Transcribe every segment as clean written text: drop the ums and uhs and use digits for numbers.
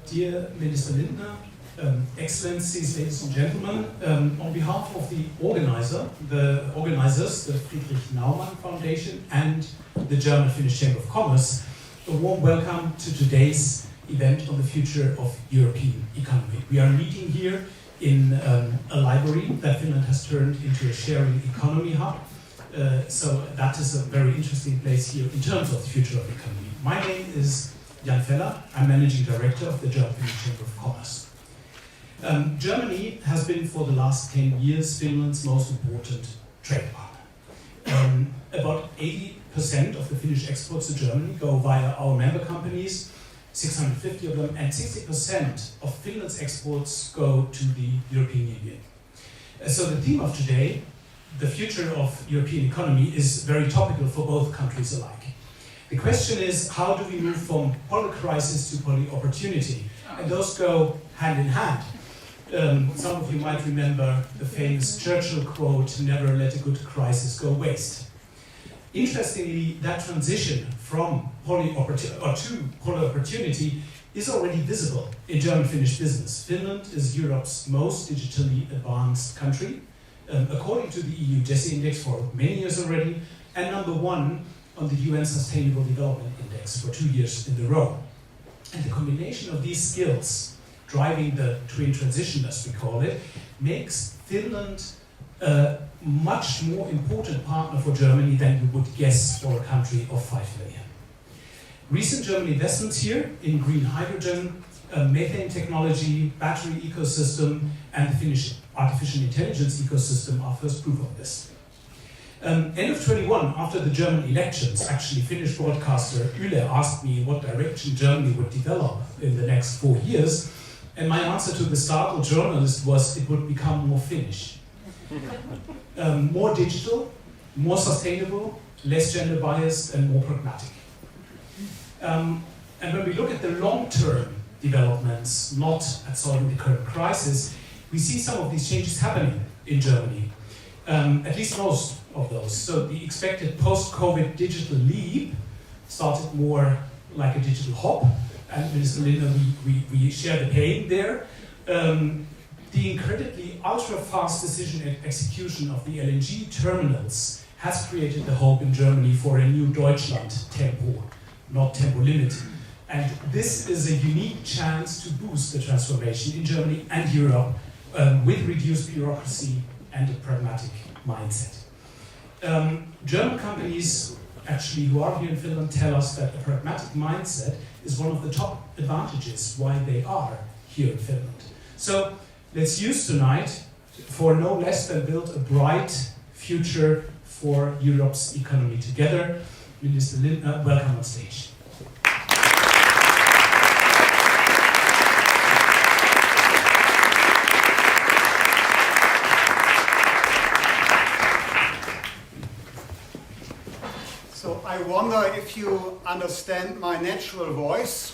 Dear Minister Lindner, Excellencies, ladies and gentlemen, on behalf of the organizers, the Friedrich Naumann Foundation and the German-Finnish Chamber of Commerce, a warm welcome to today's event on the future of European economy. We are meeting here in a library that Finland has turned into a sharing economy hub. So that is a very interesting place here in terms of the future of the economy. My name is Jan Feller. I'm Managing Director of the German-Finnish Chamber of Commerce. Germany has been for the last 10 years Finland's most important trade partner. About 80% of the Finnish exports to Germany go via our member companies, 650 of them, and 60% of Finland's exports go to the European Union. So the theme of today, the future of European economy, is very topical for both countries alike. The question is, how do we move from polycrisis to polyopportunity? And those go hand in hand. Some of you might remember the famous Churchill quote, "Never let a good crisis go waste." Interestingly, that transition from polyopportunity is already visible in German-Finnish business. Finland is Europe's most digitally advanced country, according to the EU DESI index for many years already, and number one on the UN Sustainable Development Index for 2 years in a row. And the combination of these skills, driving the twin transition as we call it, makes Finland a much more important partner for Germany than you would guess for a country of 5 million. Recent German investments here in green hydrogen, methane technology, battery ecosystem, and the Finnish artificial intelligence ecosystem are first proof of this. End of 21, after the German elections, actually Finnish broadcaster Yle asked me what direction Germany would develop in the next 4 years, and my answer to the startled journalist was it would become more Finnish. More digital, more sustainable, less gender biased, and more pragmatic. And when we look at the long-term developments, not at solving the current crisis, we see some of these changes happening in Germany, at least most of those. So the expected post-COVID digital leap started more like a digital hop, and Minister Lindner, we share the pain there. The incredibly ultra-fast decision and execution of the LNG terminals has created the hope in Germany for a new Deutschland tempo, not tempo limit. And this is a unique chance to boost the transformation in Germany and Europe with reduced bureaucracy and a pragmatic mindset. German companies, actually, who are here in Finland, tell us that a pragmatic mindset is one of the top advantages why they are here in Finland. So let's use tonight for no less than build a bright future for Europe's economy together. Minister Lindner, welcome on stage. I wonder if you understand my natural voice.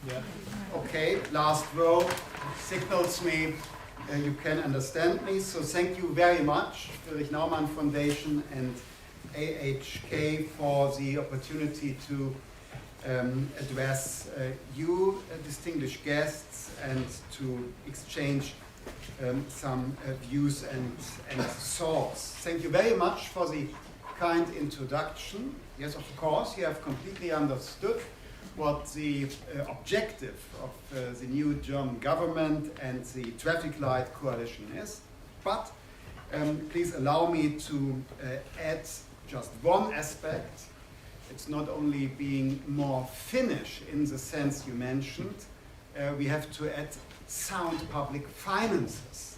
Yeah. Okay, last row signals me you can understand me. So thank you very much, Friedrich Naumann Foundation and AHK, for the opportunity to address you, distinguished guests, and to exchange some views and thoughts. Thank you very much for the kind introduction. Yes, of course, you have completely understood what the objective of the new German government and the traffic light coalition is. But please allow me to add just one aspect. It's not only being more Finnish in the sense you mentioned, we have to add sound public finances,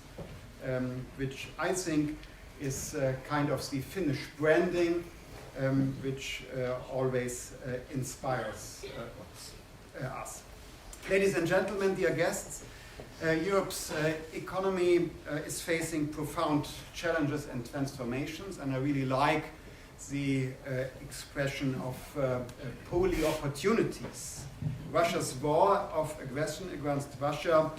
which I think is kind of the Finnish branding, which always inspires us. Ladies and gentlemen, dear guests, Europe's economy is facing profound challenges and transformations, and I really like the expression of polyopportunities. Russia's war of aggression against Russia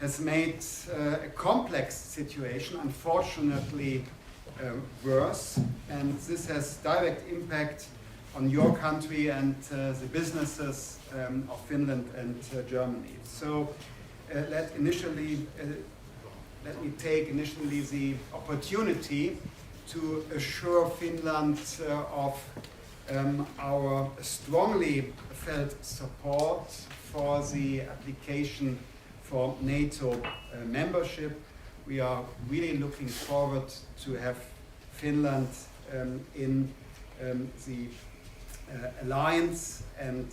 has made a complex situation, unfortunately, worse, and this has direct impact on your country and the businesses of Finland and Germany. So let me take initially the opportunity to assure Finland of our strongly felt support for the application for NATO membership. We are really looking forward to have Finland in the alliance, and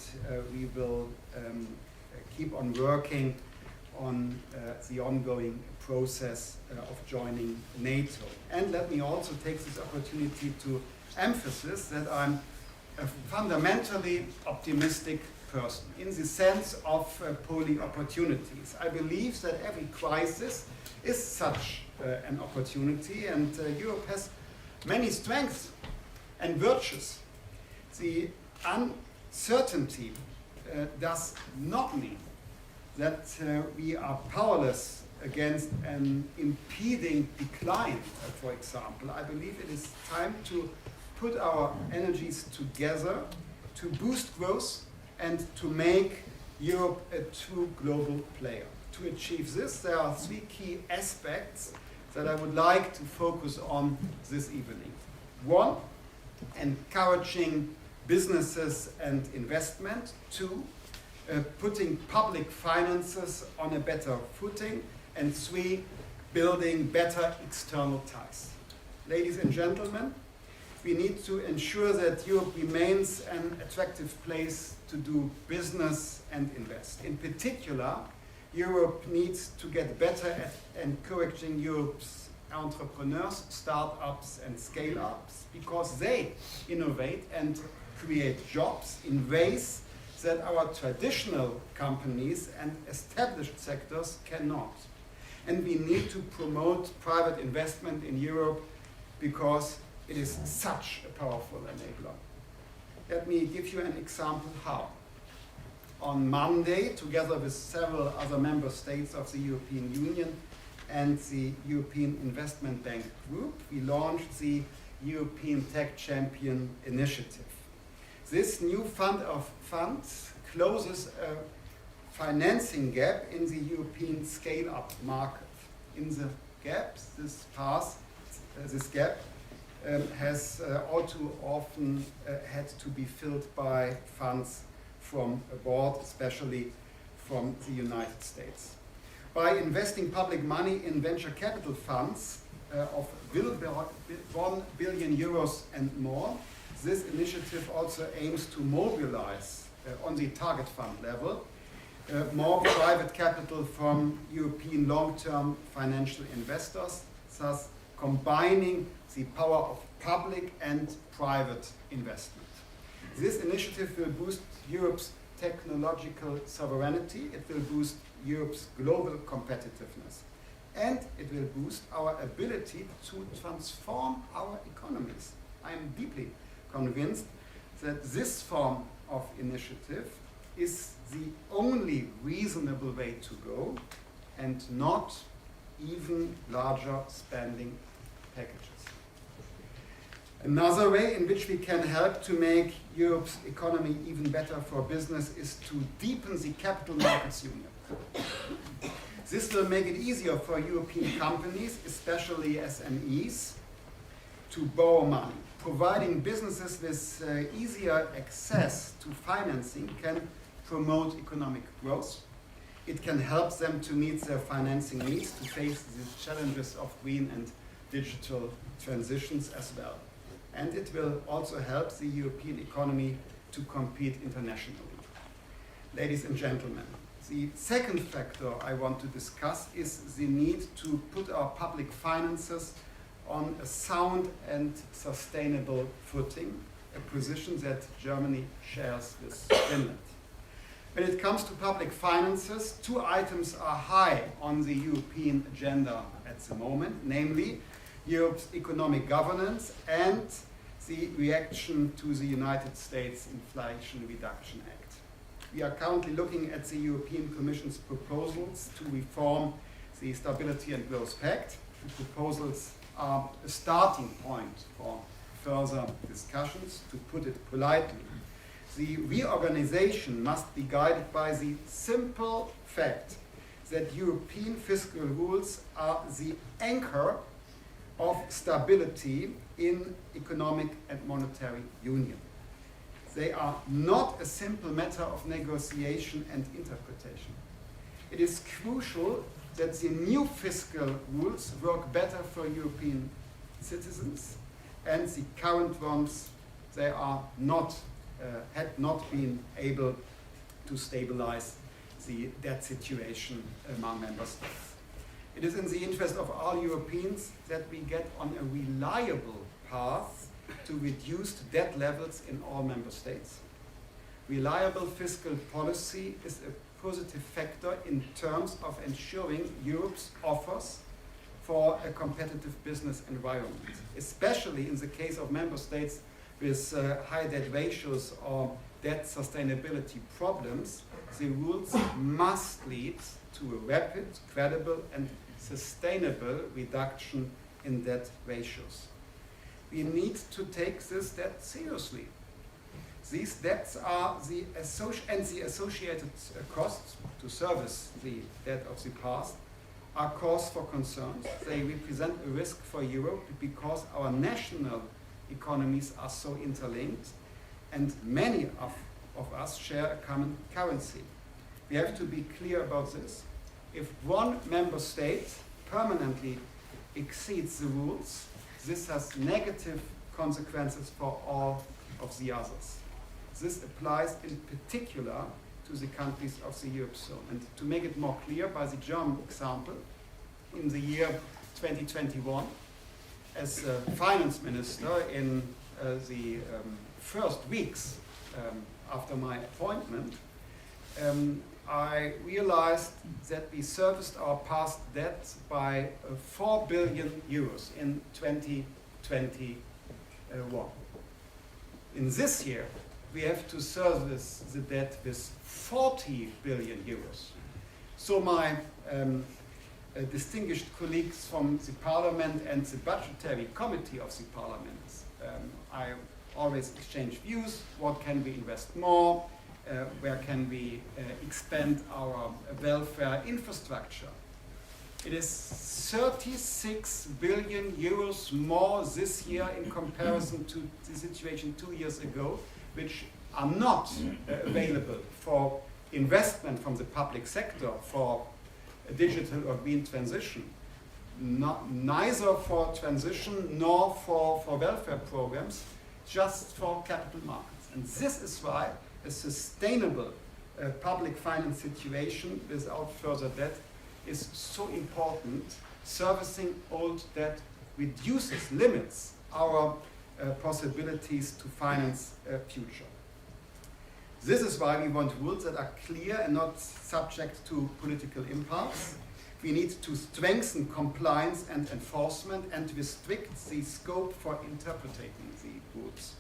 we will keep on working on the ongoing process of joining NATO. And let me also take this opportunity to emphasize that I'm a fundamentally optimistic person in the sense of polyopportunities. I believe that every crisis is such an opportunity, and Europe has many strengths and virtues. The uncertainty does not mean that we are powerless against an impeding decline, for example. I believe it is time to put our energies together to boost growth and to make Europe a true global player. To achieve this, there are three key aspects that I would like to focus on this evening. One, encouraging businesses and investment. Two, putting public finances on a better footing. And three, building better external ties. Ladies and gentlemen, we need to ensure that Europe remains an attractive place to do business and invest. In particular, Europe needs to get better at encouraging Europe's entrepreneurs, startups and scale-ups, because they innovate and create jobs in ways that our traditional companies and established sectors cannot. And we need to promote private investment in Europe because it is such a powerful enabler. Let me give you an example how. On Monday, together with several other member states of the European Union and the European Investment Bank Group, we launched the European Tech Champion Initiative. This new fund of funds closes a financing gap in the European scale-up market. In the gaps, this gap has all too often had to be filled by funds from abroad, especially from the United States. By investing public money in venture capital funds of 1 billion euros and more, this initiative also aims to mobilize on the target fund level more private capital from European long-term financial investors, thus combining the power of public and private investment. This initiative will boost Europe's technological sovereignty, it will boost Europe's global competitiveness, and it will boost our ability to transform our economies. I am deeply convinced that this form of initiative is the only reasonable way to go, and not even larger spending packages. Another way in which we can help to make Europe's economy even better for business is to deepen the capital markets union. This will make it easier for European companies, especially SMEs, to borrow money. Providing businesses with easier access to financing can promote economic growth. It can help them to meet their financing needs to face the challenges of green and digital transitions as well. And it will also help the European economy to compete internationally. Ladies and gentlemen, the second factor I want to discuss is the need to put our public finances on a sound and sustainable footing, a position that Germany shares with Finland. When it comes to public finances, two items are high on the European agenda at the moment, namely Europe's economic governance and the reaction to the United States Inflation Reduction Act. We are currently looking at the European Commission's proposals to reform the Stability and Growth Pact. The proposals are a starting point for further discussions. To put it politely, The reorganization must be guided by the simple fact that European fiscal rules are the anchor of stability in economic and monetary union. They are not a simple matter of negotiation and interpretation. It is crucial that the new fiscal rules work better for European citizens, and the current ones, they are not, had not been able to stabilize the debt situation among member states. It is in the interest of all Europeans that we get on a reliable path to reduced debt levels in all member states. Reliable fiscal policy is a positive factor in terms of ensuring Europe's offers for a competitive business environment, especially in the case of member states with high debt ratios or debt sustainability problems. The rules must lead to a rapid, credible and sustainable reduction in debt ratios. We need to take this debt seriously. These debts are the associated costs to service the debt of the past are cause for concerns. They represent a risk for Europe because our national economies are so interlinked and many of us share a common currency. We have to be clear about this. If one member state permanently exceeds the rules, this has negative consequences for all of the others. This applies in particular to the countries of the Eurozone. And to make it more clear, by the German example, in the year 2021, as a finance minister in the first weeks after my appointment, I realized that we serviced our past debt by 4 billion euros in 2021. In this year, we have to service the debt with 40 billion euros. So my distinguished colleagues from the Parliament and the Budgetary Committee of the Parliament, I always exchange views. What can we invest more? Where can we expand our welfare infrastructure? It is 36 billion euros more this year in comparison to the situation 2 years ago, which are not available for investment from the public sector for a digital or green transition, neither for transition nor for welfare programs, just for capital markets. And this is why a sustainable public finance situation without further debt is so important. Servicing old debt reduces, limits our possibilities to finance a future. This is why we want rules that are clear and not subject to political impulse. We need to strengthen compliance and enforcement and restrict the scope for interpreting the rules.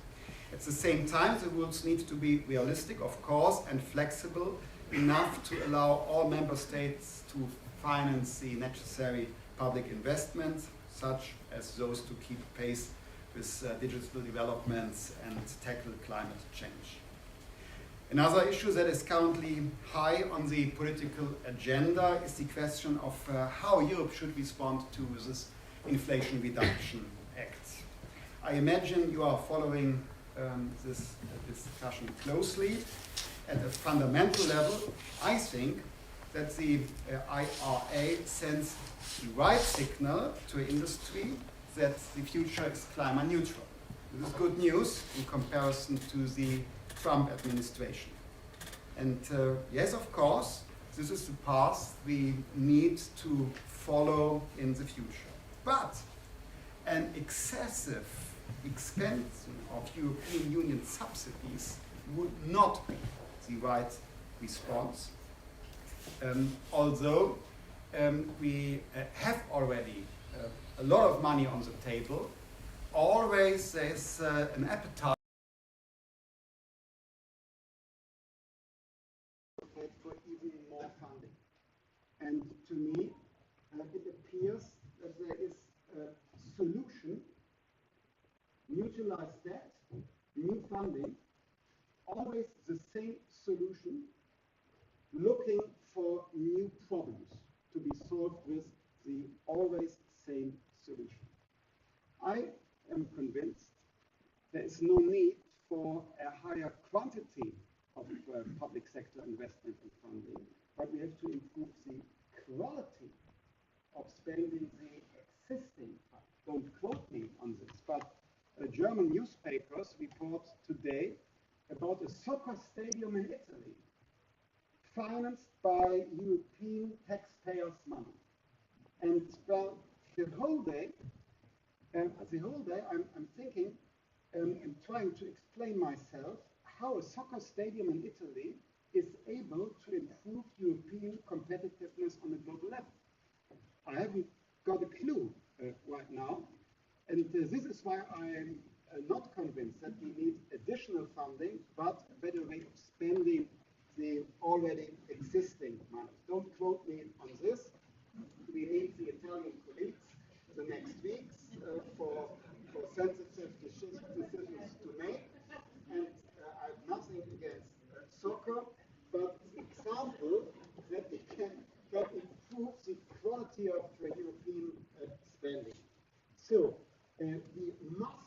At the same time, the rules need to be realistic, of course, and flexible enough to allow all member states to finance the necessary public investments, such as those to keep pace with digital developments and tackle climate change. Another issue that is currently high on the political agenda is the question of how Europe should respond to this Inflation Reduction Act. I imagine you are following this discussion closely. At a fundamental level, I think that the IRA sends the right signal to industry that the future is climate neutral. This is good news in comparison to the Trump administration. And yes, of course, this is the path we need to follow in the future. But an excessive expansion of European Union subsidies would not be the right response. Although we have already a lot of money on the table, always there's an appetite for even more funding. And to me, it appears that there is a solution: mutualize debt, new funding, always the same solution, looking for new problems to be solved with the always same solution. I am convinced there is no need for a higher quantity of public sector investment and funding, but we have to improve the quality of spending the existing funds. Don't quote me on this, but German newspapers report today about a soccer stadium in Italy financed by European taxpayers' money. And well, the whole day I'm thinking and trying to explain myself how a soccer stadium in Italy is able to improve European competitiveness on a global level. I haven't got a clue right now, and this is why I'm not convinced that we need additional funding, but a better way of spending the already existing money. Don't quote me on this. We need the Italian colleagues the next weeks for sensitive decisions to make, and I have nothing against soccer, but the example that we can improve the quality of European spending. So we must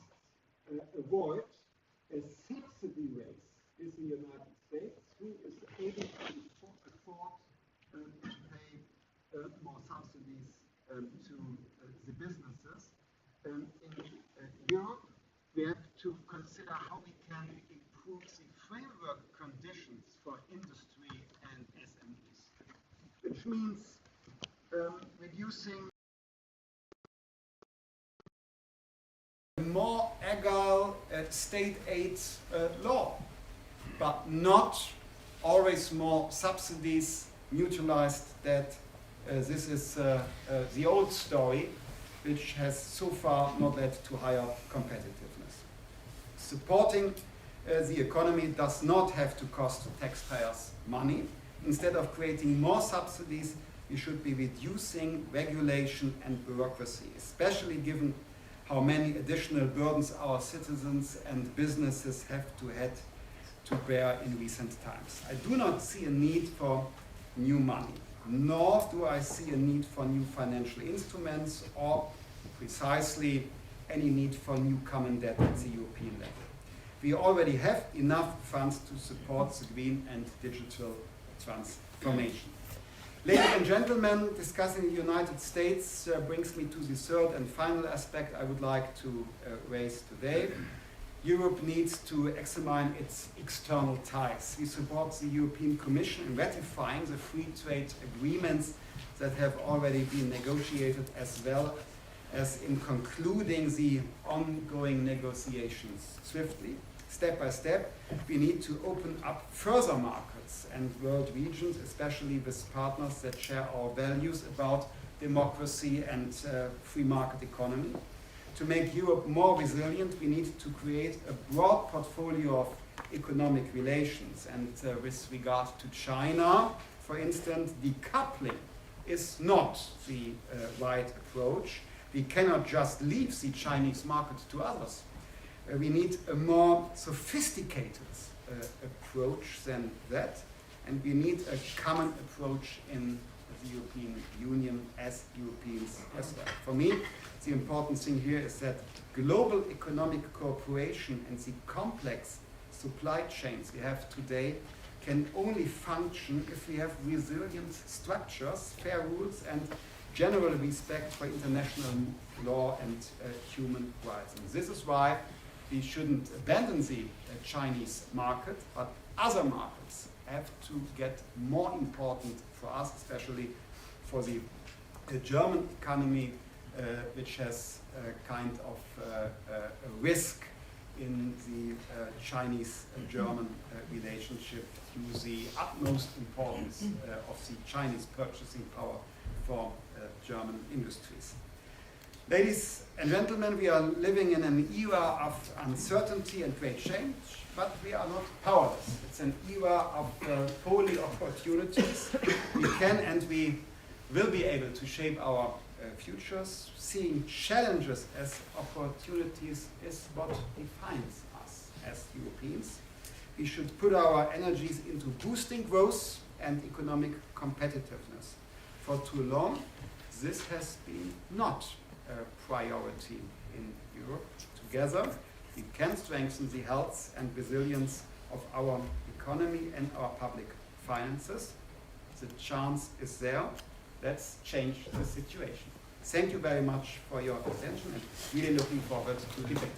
avoid a subsidy race in the United States, who is able to afford to pay more subsidies to the businesses. In Europe, we have to consider how we can improve the framework conditions for industry and SMEs, which means reducing more agile state aid law, but not always more subsidies mutualized. That this is the old story, which has so far not led to higher competitiveness. Supporting the economy does not have to cost taxpayers money. Instead of creating more subsidies, we should be reducing regulation and bureaucracy, especially given how many additional burdens our citizens and businesses have to bear in recent times. I do not see a need for new money, nor do I see a need for new financial instruments or precisely any need for new common debt at the European level. We already have enough funds to support the green and digital transformation. Ladies and gentlemen, discussing the United States brings me to the third and final aspect I would like to raise today. Europe needs to examine its external ties. We support the European Commission in ratifying the free trade agreements that have already been negotiated, as well as in concluding the ongoing negotiations swiftly. Step by step, we need to open up further markets and world regions, especially with partners that share our values about democracy and free market economy. To make Europe more resilient, we need to create a broad portfolio of economic relations. And with regard to China, for instance, decoupling is not the right approach. We cannot just leave the Chinese market to others. We need a more sophisticated approach than that, and we need a common approach in the European Union as Europeans as well. For me, the important thing here is that global economic cooperation and the complex supply chains we have today can only function if we have resilient structures, fair rules, and general respect for international law and human rights. And this is why we shouldn't abandon the Chinese market, but other markets have to get more important for us, especially for the German economy, which has a kind of a risk in the Chinese-German relationship to the utmost importance of the Chinese purchasing power for German industries. Ladies and gentlemen, we are living in an era of uncertainty and great change, but we are not powerless. It's an era of polyopportunities. We can and we will be able to shape our futures. Seeing challenges as opportunities is what defines us as Europeans. we should put our energies into boosting growth and economic competitiveness. For too long, this has been not a priority in Europe. Together, we can strengthen the health and resilience of our economy and our public finances. The chance is there. Let's change the situation. Thank you very much for your attention and really looking forward to the debate.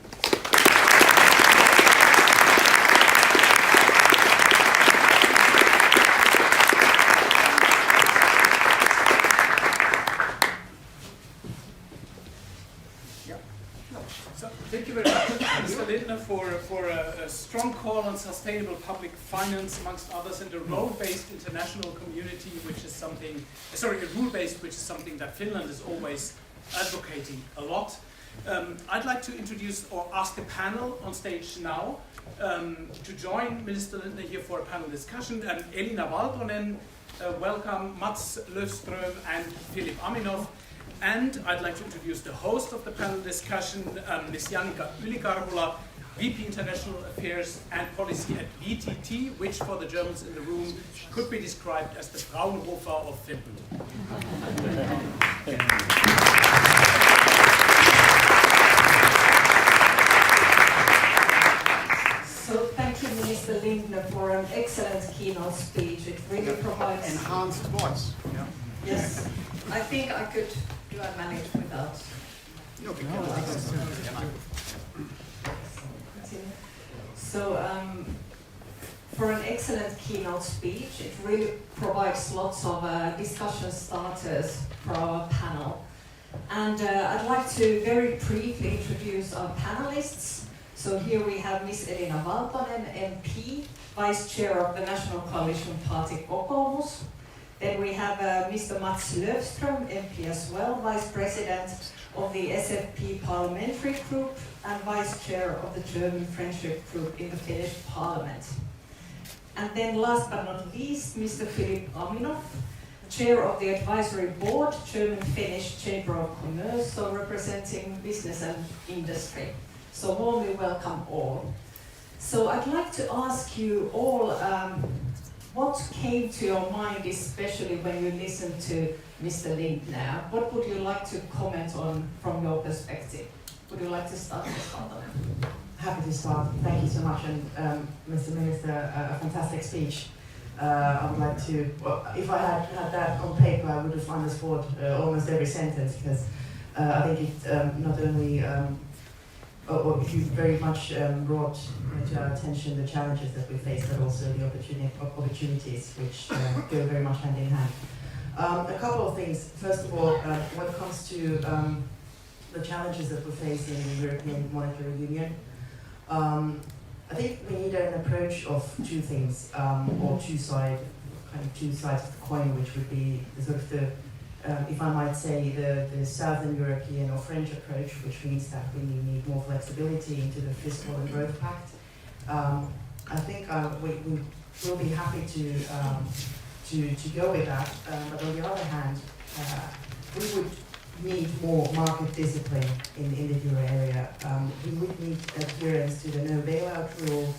So, thank you very much, Mr. Lindner, for a strong call on sustainable public finance, amongst others, and a role-based international community, which is something, a rule-based, which is something that Finland is always advocating a lot. I'd like to introduce or ask the panel on stage now to join Minister Lindner here for a panel discussion. Elina Valtonen, welcome, Mats Löfström and Philip Aminov. And I'd like to introduce the host of the panel discussion, Ms. Janika Ylikarhula, VP International Affairs and Policy at VTT, which for the Germans in the room could be described as the Fraunhofer of Finland. So thank you, Minister Lindner, for an excellent keynote speech. It really provides... Enhanced voice. Yeah. Yes, I think I could do I manage without... So, for an excellent keynote speech, it really provides lots of discussion starters for our panel. And I'd like to very briefly introduce our panelists. So here we have Ms. Elina Valtonen, MP, Vice Chair of the National Coalition Party Kokoomus. Then we have Mr. Mats Löfström, MP as well, Vice President of the SFP Parliamentary Group and Vice Chair of the German Friendship Group in the Finnish Parliament. And then last but not least, Mr. Philip Aminov, Chair of the Advisory Board, German-Finnish Chamber of Commerce, so representing business and industry. So warmly welcome all. So I'd like to ask you all, what came to your mind, especially when you listened to Mr. Lindner? What would you like to comment on from your perspective? Would you like to start, Ms. Valtonen? Happy to start. Thank you so much, and Mr. Minister, a fantastic speech. I would like to, well, if I had that on paper, I would have underscored almost every sentence, because I think it not only you very much brought to our attention the challenges that we face, but also the opportunities which go very much hand in hand. A couple of things. First of all, when it comes to the challenges that we face in the European Monetary Union, I think we need an approach of two things, or two sides of the coin, which would be the sort of if I might say, the Southern European or French approach, which means that we need more flexibility into the fiscal and growth pact. I think we will be happy to go with that, but on the other hand, we would need more market discipline in the euro area. We would need adherence to the no bailout rule,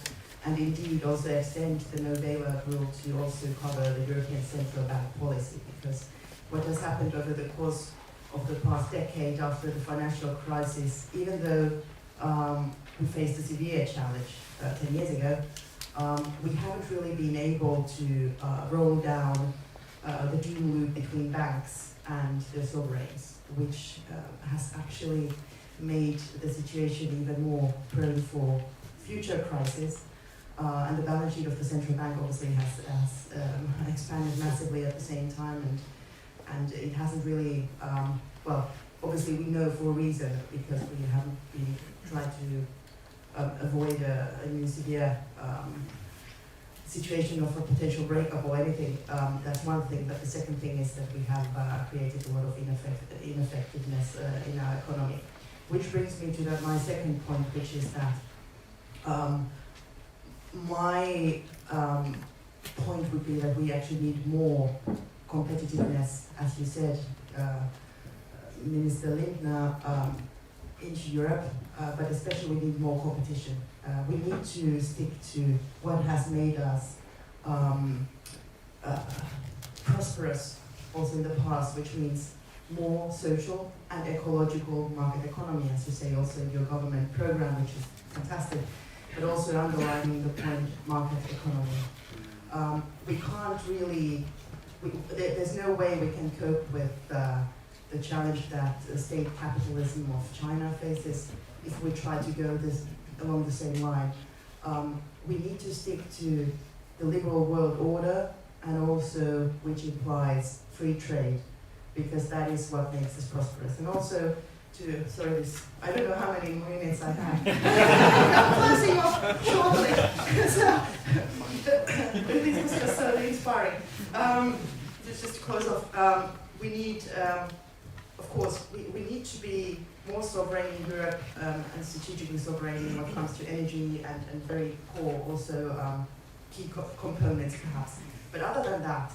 and indeed also extend the no bailout rule to also cover the European Central Bank policy, because what has happened over the course of the past decade after the financial crisis, even though we faced a severe challenge 10 years ago, we haven't really been able to roll down the dual loop between banks and the sovereigns, which has actually made the situation even more prone for future crises. And the balance sheet of the central bank obviously has expanded massively at the same time, and it hasn't really, well, obviously we know for a reason, because we haven't been trying to avoid a new severe situation of a potential breakup or anything. That's one thing, but the second thing is that we have created a lot of ineffectiveness in our economy. Which brings me to my second point, which is that my point would be that we actually need more competitiveness, as you said, Minister Lindner. into Europe, but especially we need more competition. We need to stick to what has made us prosperous also in the past, which means more social and ecological market economy, as you say also in your government program, which is fantastic, but also underlining the point market economy. We can't really, there's no way we can cope with the challenge that state capitalism of China faces if we try to go along the same line. We need to stick to the liberal world order, and also which implies free trade, because that is what makes us prosperous. And also I don't know how many minutes I have. I'm closing off shortly. This was just so inspiring. Just to close off, we need, of course, we need to be more sovereign in Europe and strategically sovereign when it comes to energy and very core also key components perhaps. But other than that,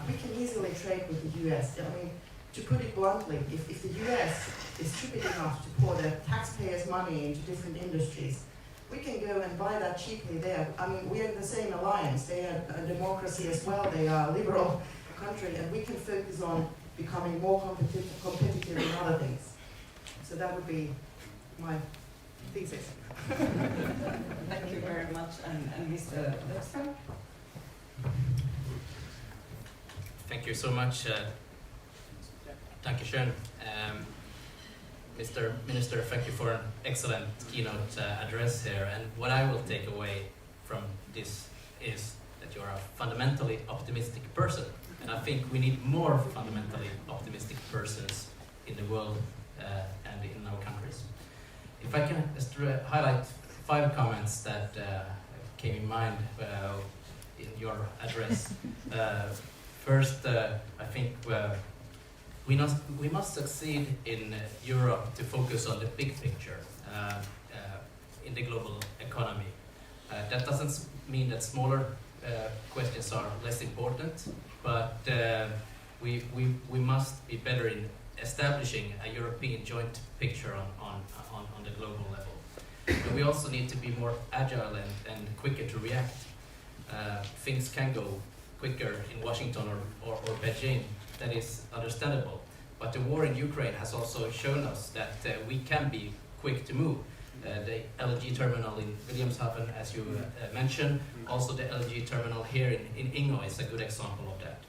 we can easily trade with the US. I mean, to put it bluntly, if the US is stupid enough to pour their taxpayers' money into different industries, we can go and buy that cheaply there. I mean, we are in the same alliance. They are a democracy as well. They are a liberal country, and we can focus on becoming more competitive in other things. So that would be my thesis. Thank you very much. And Mr. Lindner? Thank you so much. Dankeschön. Mr. Minister, thank you for an excellent keynote address here. And what I will take away from this is that you're a fundamentally optimistic person. And I think we need more fundamentally optimistic persons in the world and in our countries. If I can just highlight 5 comments that came in mind in your address. First, I think we must succeed in Europe to focus on the big picture in the global economy. That doesn't mean that smaller questions are less important, but we must be better in establishing a European joint picture on the global level. But we also need to be more agile and quicker to react. Things can go quicker in Washington or Beijing. That is understandable. But the war in Ukraine has also shown us that we can be quick to move. The LNG terminal in Wilhelmshaven, as you mentioned, also the LNG terminal here in Ingo is a good example of that.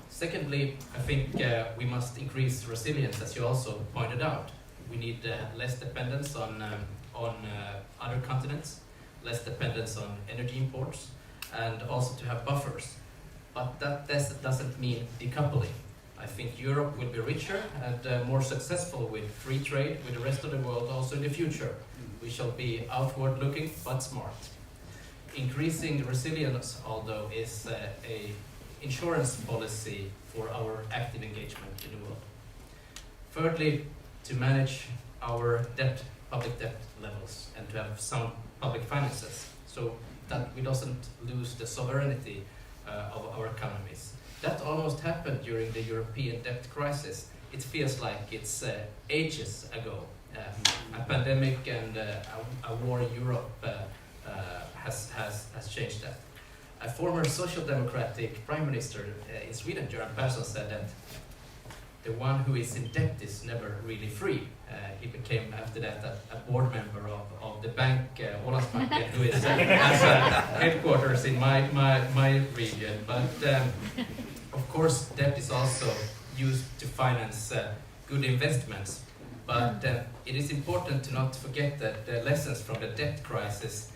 Secondly, I think we must increase resilience, as you also pointed out. We need less dependence on other continents, less dependence on energy imports, and also to have buffers. But that doesn't mean decoupling. I think Europe will be richer and more successful with free trade with the rest of the world also in the future. We shall be outward-looking but smart. Increasing resilience, although, is a insurance policy for our active engagement in the world. Thirdly, to manage our public debt levels and to have sound public finances so that we doesn't lose the sovereignty of our economies. That almost happened during the European debt crisis. It feels like it's ages ago. A pandemic and a war in Europe has changed that. A former social democratic prime minister in Sweden, Göran Persson, said that the one who is in debt is never really free. He became after that a board member of the bank, Ålandsbanken, who is has headquarters in my region. But of course, debt is also used to finance good investments. But it is important to not forget that the lessons from the debt crisis,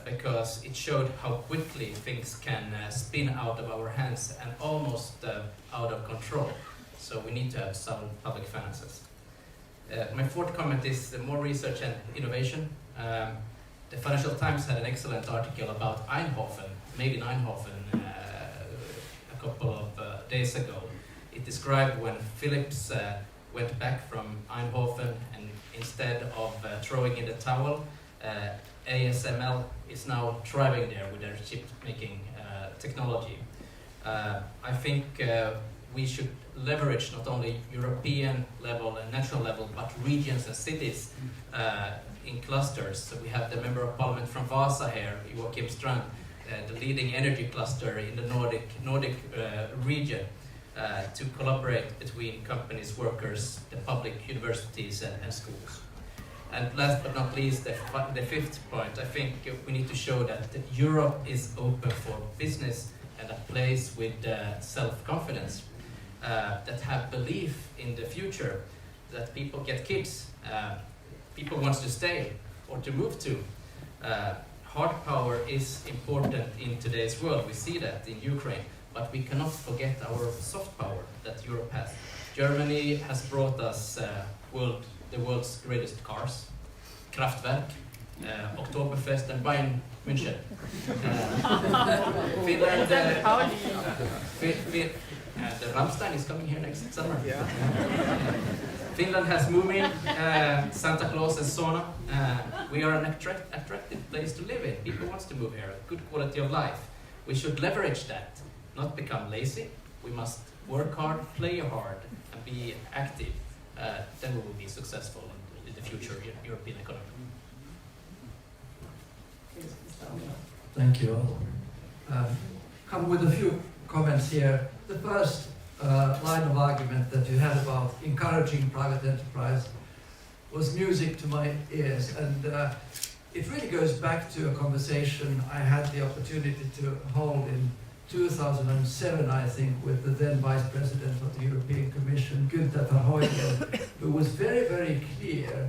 because it showed how quickly things can spin out of our hands and almost out of control. So we need to have sound public finances. My fourth comment is more research and innovation. The Financial Times had an excellent article about Eindhoven, made in Eindhoven, a couple of days ago. It described when Philips went back from Eindhoven and instead of throwing in the towel, ASML is now thriving there with their chip-making technology. I think we should leverage not only European level and national level, but regions and cities in clusters. So we have the Member of Parliament from Vasa here, Joachim Strand, the leading energy cluster in the Nordic region, to collaborate between companies, workers, the public universities and schools. And last but not least, the fifth point, I think we need to show that Europe is open for business and a place with self-confidence, that have belief in the future, that people get kids, people want to stay or to move to. Hard power is important in today's world. We see that in Ukraine, but we cannot forget our soft power that Europe has. Germany has brought us the world's greatest cars, Kraftwerk, Oktoberfest and Bayern München. Finland, the Rammstein is coming here next summer. Yeah. Finland has Moomin, Santa Claus and sauna. We are an attractive place to live in. People want to move here, good quality of life. We should leverage that, not become lazy. We must work hard, play hard, and be active. Then we will be successful in the future European economy. Thank you all. Come with a few comments here. The first line of argument that you had about encouraging private enterprise was music to my ears, and it really goes back to a conversation I had the opportunity to hold in 2007, I think, with the then Vice President of the European Commission, Günther Verheugen, who was very, very clear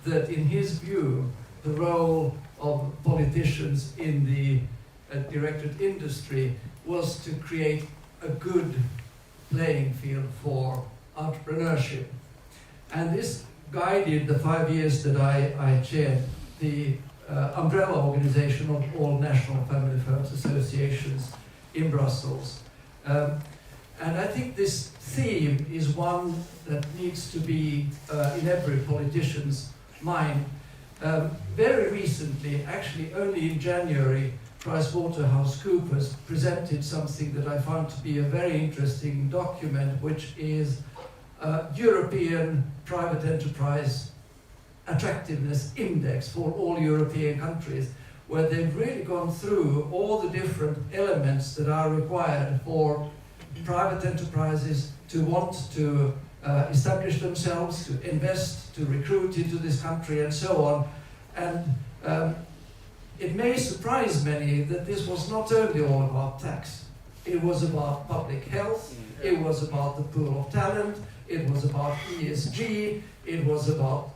that in his view, the role of politicians in the directorate industry was to create a good playing field for entrepreneurship. And this guided the 5 years that I chaired the umbrella organization of all national family firms associations in Brussels. And I think this theme is one that needs to be in every politician's mind. Very recently, actually only in January, PricewaterhouseCoopers presented something that I found to be a very interesting document, which is European Private Enterprise Attractiveness Index for all European countries, where they've really gone through all the different elements that are required for private enterprises to want to establish themselves, to invest, to recruit into this country, and so on. And it may surprise many that this was not only all about tax. It was about public health, it was about the pool of talent, it was about ESG, it was about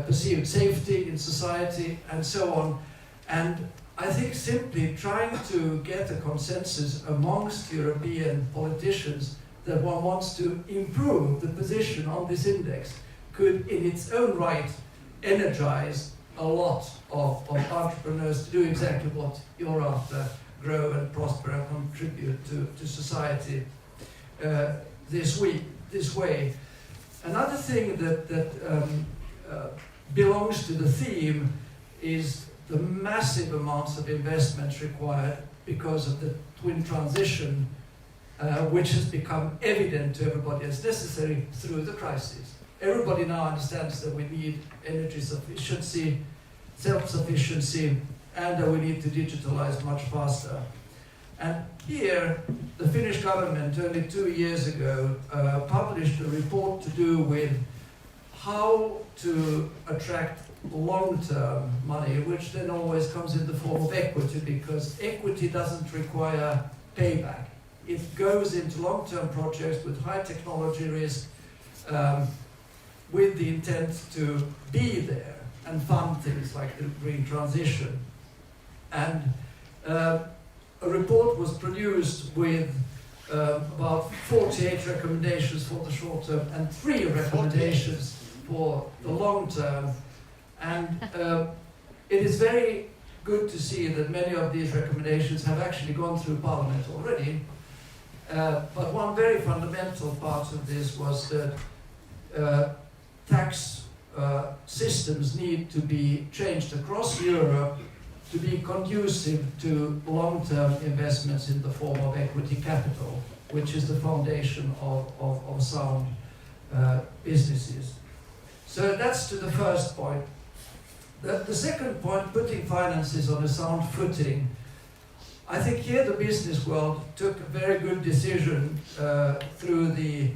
perceived safety in society, and so on. And I think simply trying to get a consensus amongst European politicians that one wants to improve the position on this index could in its own right energize a lot of entrepreneurs to do exactly what you're after, grow and prosper and contribute to society this way. Another thing that belongs to the theme is the massive amounts of investments required because of the twin transition, which has become evident to everybody as necessary through the crisis. Everybody now understands that we need energy sufficiency, self-sufficiency, and that we need to digitalize much faster. And here, the Finnish government only 2 years ago published a report to do with how to attract long-term money, which then always comes in the form of equity, because equity doesn't require payback. It goes into long-term projects with high technology risk, with the intent to be there and fund things like the green transition. And a report was produced with about 48 recommendations for the short term and 3 recommendations for the long term. And it is very good to see that many of these recommendations have actually gone through Parliament already. But one very fundamental part of this was that tax systems need to be changed across Europe to be conducive to long-term investments in the form of equity capital. which is the foundation of sound businesses. So that's to the first point. The second point, putting finances on a sound footing. I think here the business world took a very good decision through the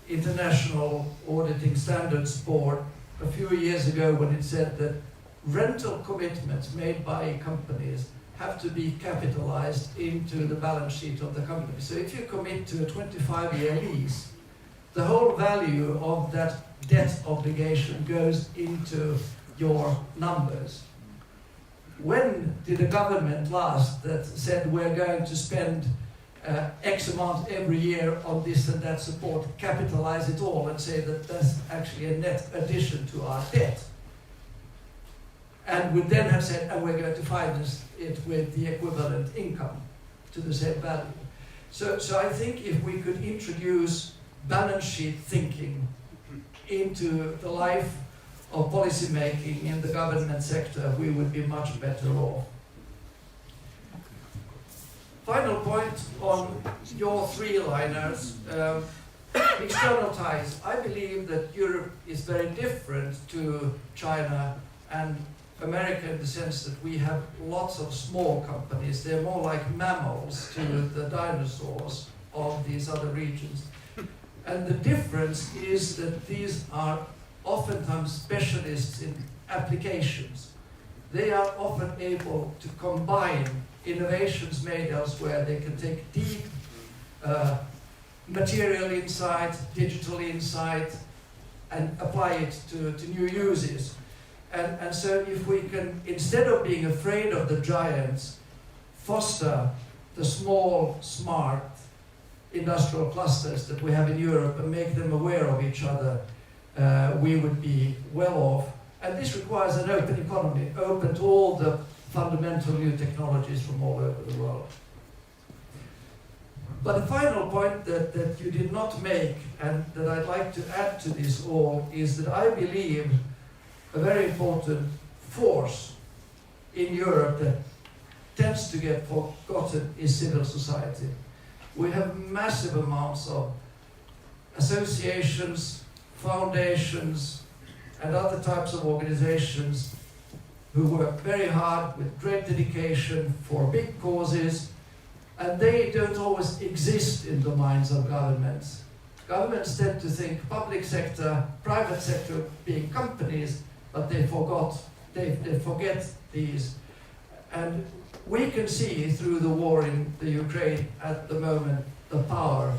International Auditing Standards Board a few years ago when it said that rental commitments made by companies have to be capitalized into the balance sheet of the company. So if you commit to a 25-year lease, the whole value of that debt obligation goes into your numbers. When did a government last that said we're going to spend X amount every year on this and that support, capitalize it all and say that that's actually a net addition to our debt? And would then have said, and we're going to finance it with the equivalent income to the same value. So I think if we could introduce balance sheet thinking into the life of policy making in the government sector, we would be much better off. Final point on your three-liners, external ties. I believe that Europe is very different to China and America in the sense that we have lots of small companies. They're more like mammals to the dinosaurs of these other regions. And the difference is that these are oftentimes specialists in applications. They are often able to combine innovations made elsewhere. They can take deep material insight, digital insight, and apply it to new uses. And so if we can, instead of being afraid of the giants, foster the small, smart industrial clusters that we have in Europe and make them aware of each other, we would be well off. And this requires an open economy, open to all the fundamental new technologies from all over the world. But the final point that you did not make, and that I'd like to add to this all, is that I believe a very important force in Europe that tends to get forgotten is civil society. We have massive amounts of associations, foundations, and other types of organizations who work very hard with great dedication for big causes, and they don't always exist in the minds of governments. Governments tend to think public sector, private sector being companies, but they forget these. And we can see through the war in the Ukraine at the moment the power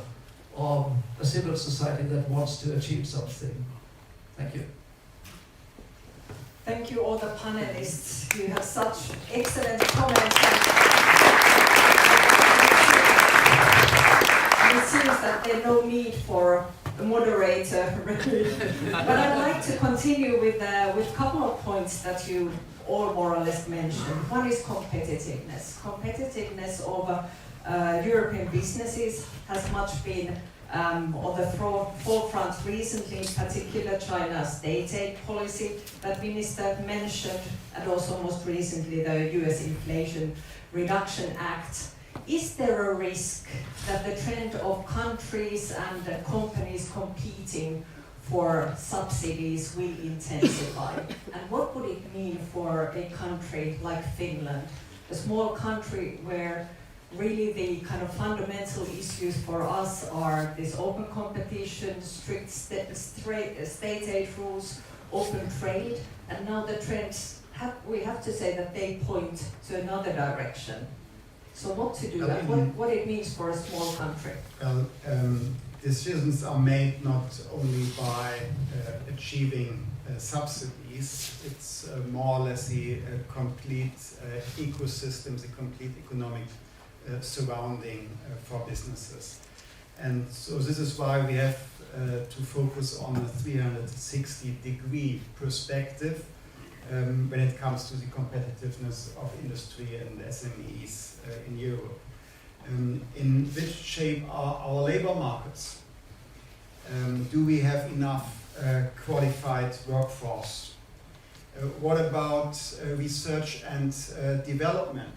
of a civil society that wants to achieve something. Thank you. Thank you all the panelists. You have such excellent comments. And it seems that there's no need for a moderator. But I'd like to continue with a couple of points that you all more or less mentioned. One is competitiveness. Competitiveness of European businesses has much been on the forefront recently, in particular China's state aid policy that Minister mentioned, and also most recently the US Inflation Reduction Act. Is there a risk that the trend of countries and companies competing for subsidies will intensify? And what would it mean for a country like Finland, a small country where really the kind of fundamental issues for us are this open competition, strict state aid rules, open trade, and now the trends, we have to say that they point to another direction. So what to do, and what it means for a small country? Well, decisions are made not only by achieving subsidies, it's more or less the complete ecosystem, the complete economic surrounding for businesses. And so this is why we have to focus on a 360-degree perspective when it comes to the competitiveness of industry and SMEs in Europe. In which shape are our labor markets? Do we have enough qualified workforce? What about research and development?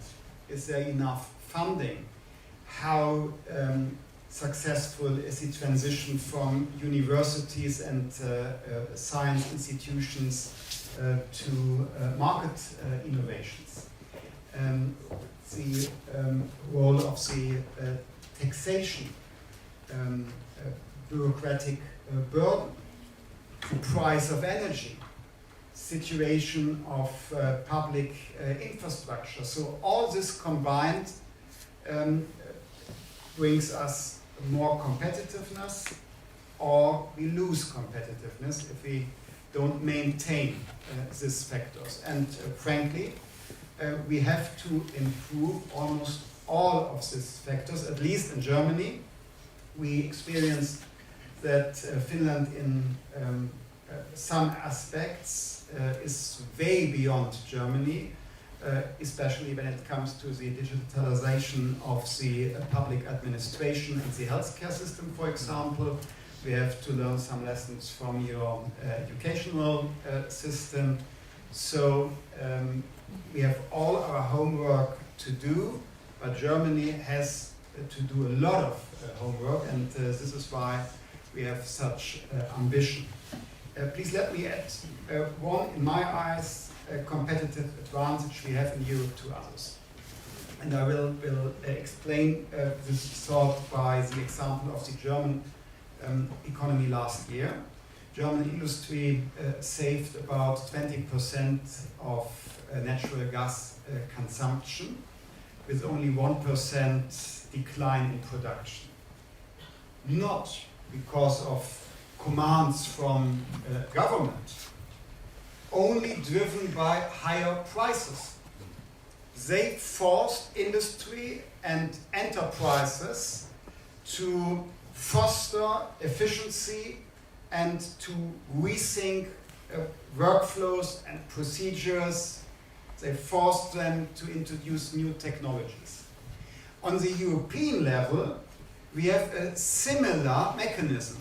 Is there enough funding? How successful is the transition from universities and science institutions to market innovations. The role of the taxation, bureaucratic burden, the price of energy, situation of public infrastructure. So all this combined brings us more competitiveness, or we lose competitiveness if we don't maintain these factors. And frankly, we have to improve almost all of these factors, at least in Germany. We experienced that Finland in some aspects is way beyond Germany, especially when it comes to the digitalization of the public administration and the healthcare system, for example. We have to learn some lessons from your educational system. So we have all our homework to do, but Germany has to do a lot of homework, and this is why we have such ambition. Please let me add one, in my eyes, competitive advantage we have in Europe to others. And I will explain this thought by the example of the German economy last year. German industry saved about 20% of natural gas consumption with only 1% decline in production. Not because of commands from government, only driven by higher prices. They forced industry and enterprises to foster efficiency and to rethink workflows and procedures. They forced them to introduce new technologies. On the European level, we have a similar mechanism,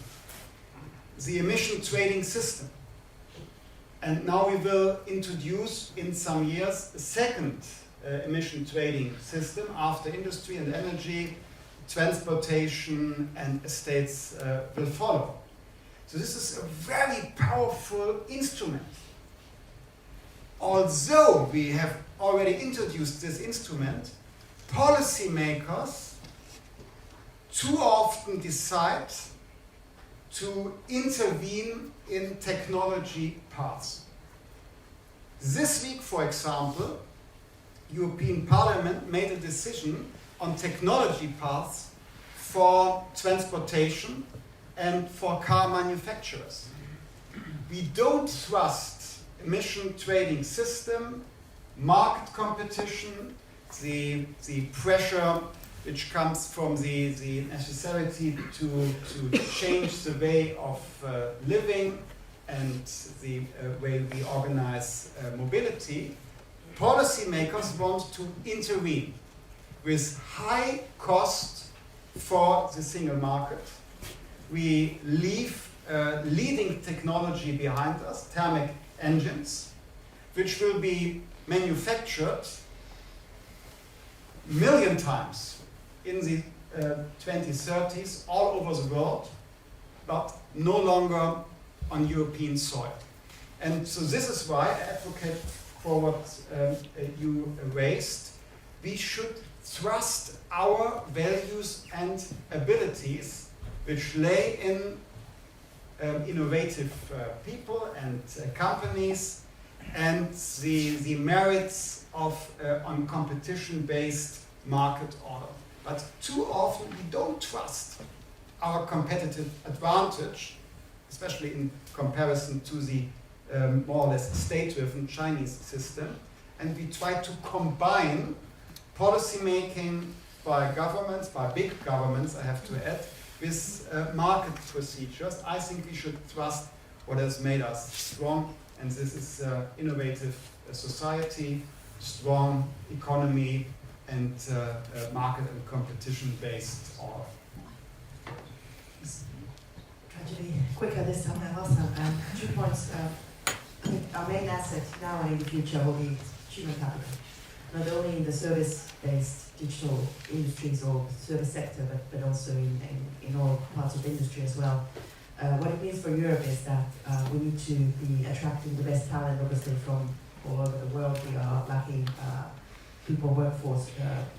the emission trading system. And now we will introduce in some years a second emission trading system after industry and energy, transportation and estates will follow. So this is a very powerful instrument. Although we have already introduced this instrument, policymakers too often decide to intervene in technology paths. This week, for example, European Parliament made a decision on technology paths for transportation and for car manufacturers. We don't trust emission trading system, market competition, the pressure which comes from the necessity to change the way of living and the way we organize mobility. Policymakers want to intervene with high cost for the single market. We leave leading technology behind us, thermic engines, which will be manufactured million times in the 2030s all over the world, but no longer on European soil. And so this is why I advocate for what you raised. We should trust our values and abilities, which lay in innovative people and companies, and the merits of on competition-based market order. But too often we don't trust our competitive advantage, especially in comparison to the more or less state-driven Chinese system, and we try to combine policy making by governments, by big governments, I have to add, with market procedures. I think we should trust what has made us strong, and this is innovative society, strong economy, and market and competition-based order. Try to be quicker this time than last time. 2 points. I think our main asset now and in the future will be human capital, not only in the service-based digital industries or service sector, but also in all parts of industry as well. What it means for Europe is that we need to be attracting the best talent, obviously, from all over the world. We are lacking people workforce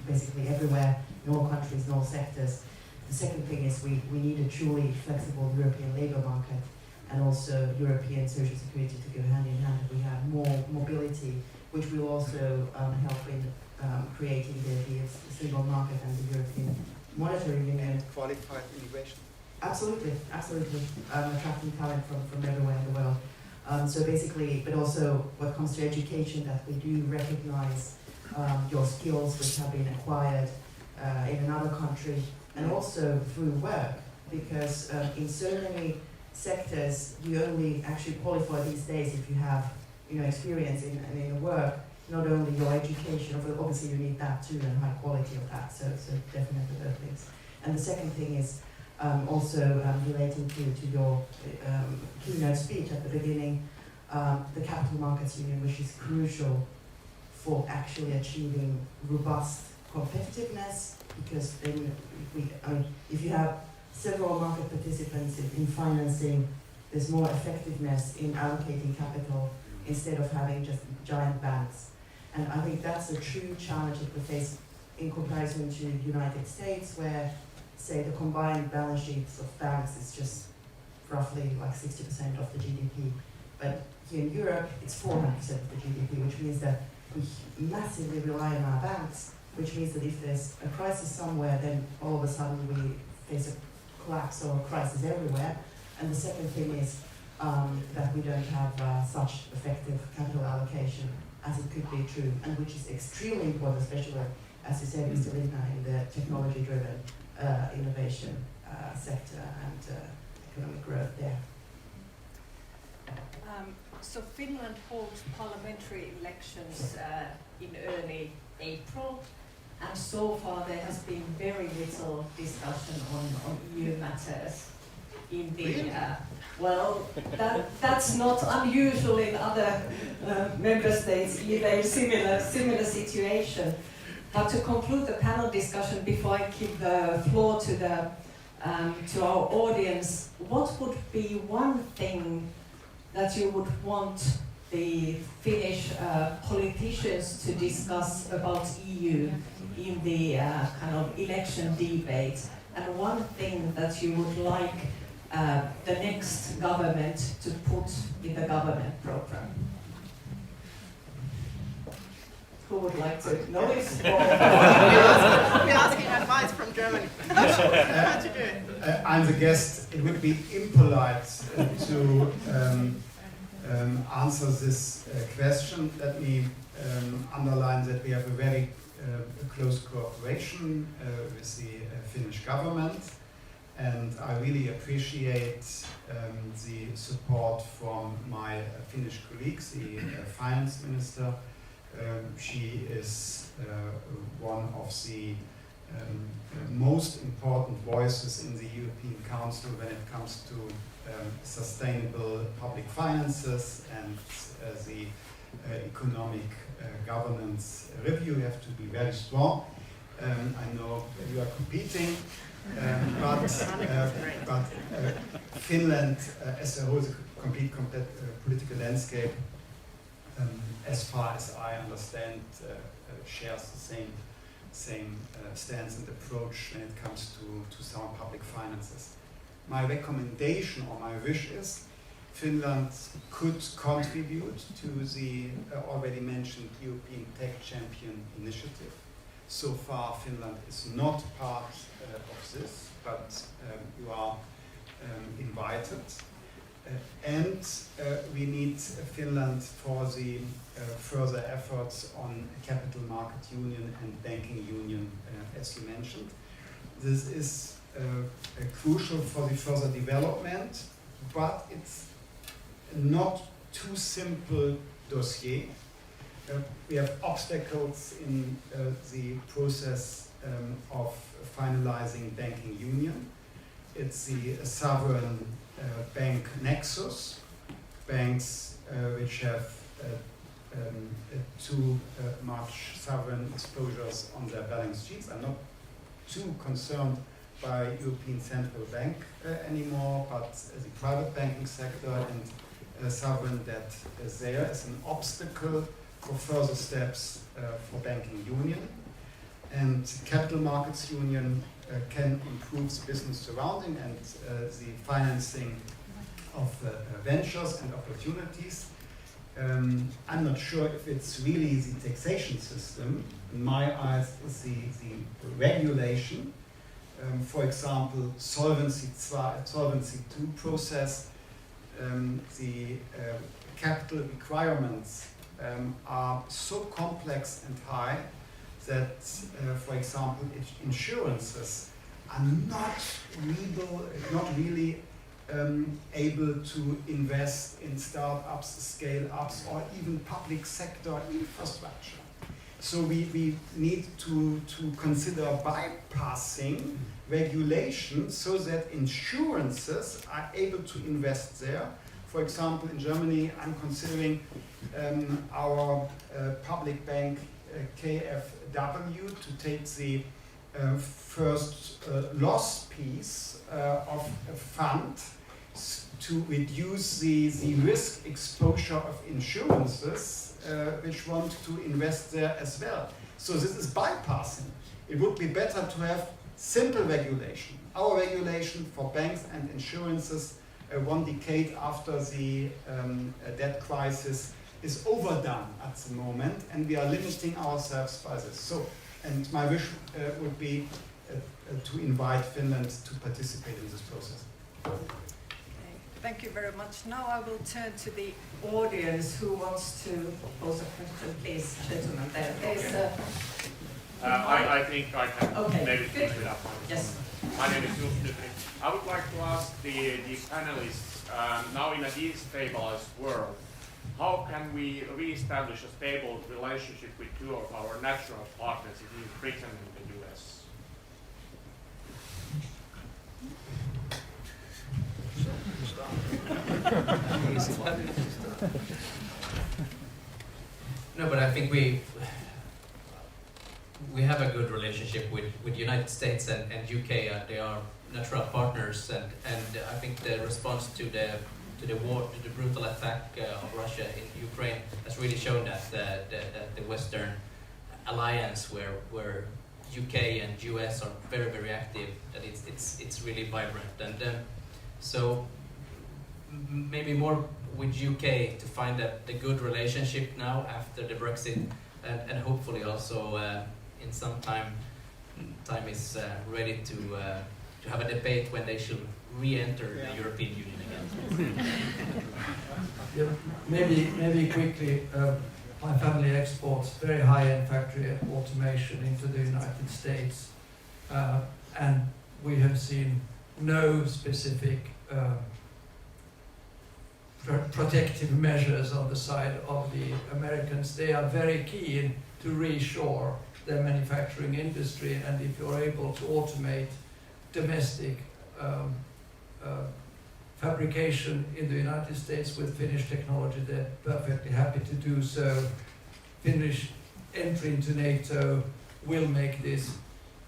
basically everywhere, in all countries, in all sectors. The second thing is we need a truly flexible European labour market and also European social security to go hand in hand. We have more mobility, which will also help in creating the single market and the European monetary union. Qualified immigration. Absolutely, absolutely. Attracting talent from everywhere in the world. So basically, but also when it comes to education, that we do recognize your skills which have been acquired in another country, and also through work, because in so many sectors you only actually qualify these days if you have experience in work, not only your education, obviously you need that too, and high quality of that, so definitely those things. And the second thing is also relating to your keynote speech at the beginning, the capital markets union, which is crucial for actually achieving robust competitiveness, because then if you have several market participants in financing, there's more effectiveness in allocating capital instead of having just giant banks. And I think that's a true challenge that we face in comparison to the United States, where, say, the combined balance sheets of banks is just roughly like 60% of the GDP. But here in Europe, it's 400% of the GDP, which means that we massively rely on our banks, which means that if there's a crisis somewhere, then all of a sudden we face a collapse or a crisis everywhere. And the second thing is that we don't have such effective capital allocation as it could be true, and which is extremely important, especially, as you said, Mr. Lindner, in the technology-driven innovation sector and economic growth there. So Finland holds parliamentary elections in early April, and so far there has been very little discussion on EU matters in the that's not unusual in other member states either, similar situation. But to conclude the panel discussion, before I give the floor to our audience, what would be one thing that you would want the Finnish politicians to discuss about EU in the kind of election debate, and one thing that you would like the next government to put in the government program? Who would like to know it? We're asking advice from Germany. How to do it? I'm the guest. It would be impolite to answer this question. Let me underline that we have a very close cooperation with the Finnish government, and I really appreciate the support from my Finnish colleagues, the finance minister. She is one of the most important voices in the European Council when it comes to sustainable public finances and the economic governance review. You have to be very strong. I know you are competing, but Finland as a whole, the complete political landscape, as far as I understand, shares the same stance and approach when it comes to sound public finances. My recommendation or my wish is Finland could contribute to the already mentioned European Tech Champion initiative. So far, Finland is not part of this, but you are invited. And we need Finland for the further efforts on capital market union and banking union, as you mentioned. This is crucial for the further development, but it's not too simple dossier. We have obstacles in the process of finalizing banking union. It's the sovereign bank nexus, banks which have too much sovereign exposures on their balance sheets. I'm not too concerned by European Central Bank anymore, but the private banking sector and sovereign debt there is an obstacle for further steps for banking union. And capital markets union can improve the business surrounding and the financing of ventures and opportunities. I'm not sure if it's really the taxation system. In my eyes, it's the regulation. For example, Solvency II process, the capital requirements are so complex and high that, for example, insurances are not really able to invest in startups, scale-ups, or even public sector infrastructure. So we need to consider bypassing regulation so that insurances are able to invest there. For example, in Germany, I'm considering our public bank KfW to take the first loss piece of a fund to reduce the risk exposure of insurances which want to invest there as well. So this is bypassing. It would be better to have simple regulation. Our regulation for banks and insurances 1 decade after the debt crisis is overdone at the moment, and we are limiting ourselves by this. So, and my wish would be to invite Finland to participate in this process. Thank you very much. Now I will turn to the audience who wants to pose a question. Please, gentlemen, there's I think I can maybe pick it up. Yes. My name is Jules Nykri. I would like to ask the panelists, now in a destabilized world, how can we re-establish a stable relationship with two of our natural partners, Britain and the US? No, but I think we have a good relationship with United States and UK. They are natural partners, and I think the response to the war, to the brutal attack of Russia in Ukraine, has really shown that the Western alliance, where UK and US are very, very active, that it's really vibrant, and so maybe more with UK to find the good relationship now after the Brexit, and hopefully also in some time is ready to have a debate when they should re-enter the European Union again. Yeah, maybe quickly, my family exports very high-end factory automation into the United States, and we have seen no specific protective measures on the side of the Americans. They are very keen to reshore their manufacturing industry, and if you're able to automate domestic fabrication in the United States with Finnish technology, they're perfectly happy to do so. Finnish entry into NATO will make this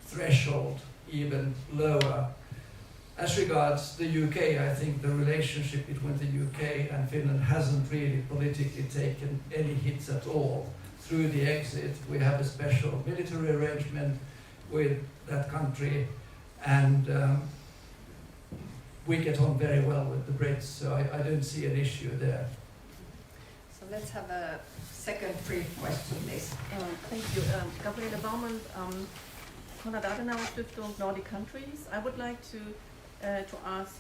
threshold even lower. As regards the UK, I think the relationship between the UK and Finland hasn't really politically taken any hits at all. Through the exit, we have a special military arrangement with that country, and we get on very well with the Brits, so I don't see an issue there. So let's have a second brief question, please. Thank you. Gabriele Baumann, Konrad Adenauer Stiftung, Nordic countries. I would like to ask,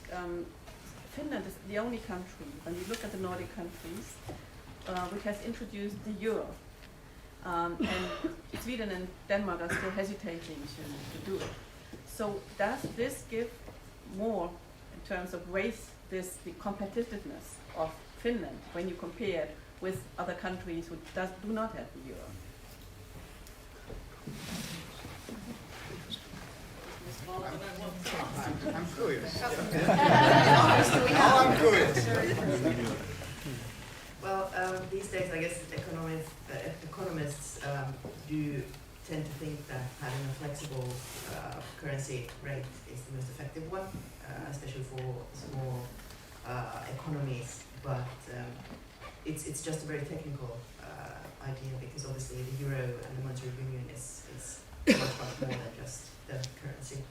Finland is the only country, when you look at the Nordic countries, which has introduced the euro. And Sweden and Denmark are still hesitating to do it. So does this give more, in terms of raise the competitiveness of Finland when you compare it with other countries who do not have the euro? I'm curious. I'm curious. Well, these days, I guess economists do tend to think that having a flexible currency rate is the most effective one, especially for small economies. But it's just a very technical idea, because obviously the euro and the monetary union is much more than just the currency.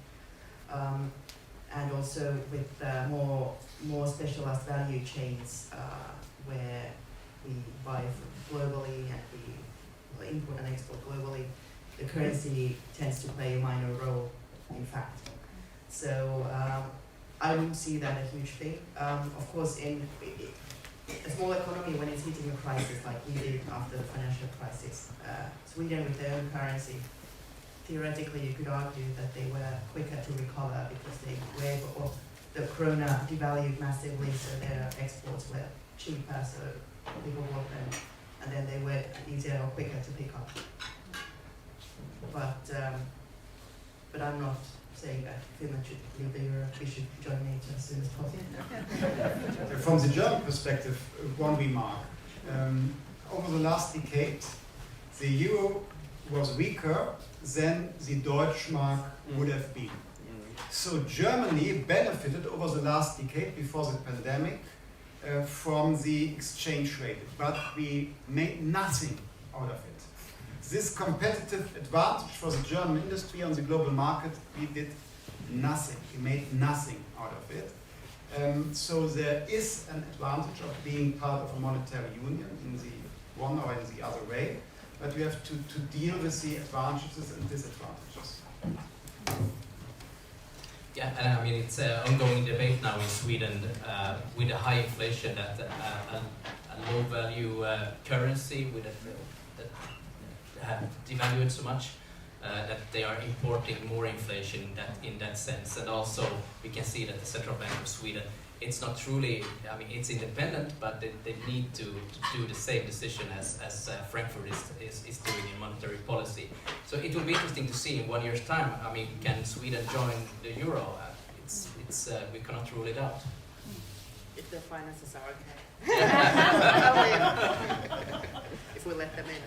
And also with more specialized value chains where we buy globally and we import and export globally, the currency tends to play a minor role, in fact. So I wouldn't see that a huge thing. Of course, in a small economy, when it's hitting a crisis like we did after the financial crisis, Sweden with their own currency, theoretically you could argue that they were quicker to recover because they were able, the krona devalued massively, so their exports were cheaper, so people bought them, and then they were easier or quicker to pick up. But I'm not saying that Finland should leave the euro. We should join NATO as soon as possible. From the German perspective, one remark. Over the last decade, the euro was weaker than the Deutschmark would have been. So Germany benefited over the last decade, before the pandemic, from the exchange rate, but we made nothing out of it. This competitive advantage for the German industry on the global market, we did nothing. We made nothing out of it. So there is an advantage of being part of a monetary union in the one or in the other way, but we have to deal with the advantages and disadvantages. Yeah, and I mean, it's an ongoing debate now in Sweden with a high inflation that a low value currency with that have devalued so much that they are importing more inflation in that sense. And also we can see that the Central Bank of Sweden, it's not truly, I mean, it's independent, but they need to do the same decision as Frankfurt is doing in monetary policy. So it will be interesting to see in 1 year's time, I mean, can Sweden join the euro? We cannot rule it out. If the finances are okay. If we let them in.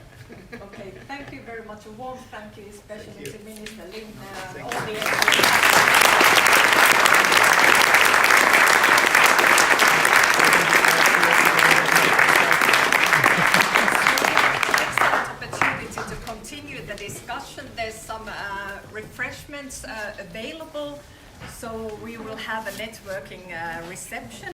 Okay, thank you very much. A warm thank you, especially to Minister Lindner and Thank all you. the experts. To continue the discussion. There's some refreshments available, so we will have a networking reception.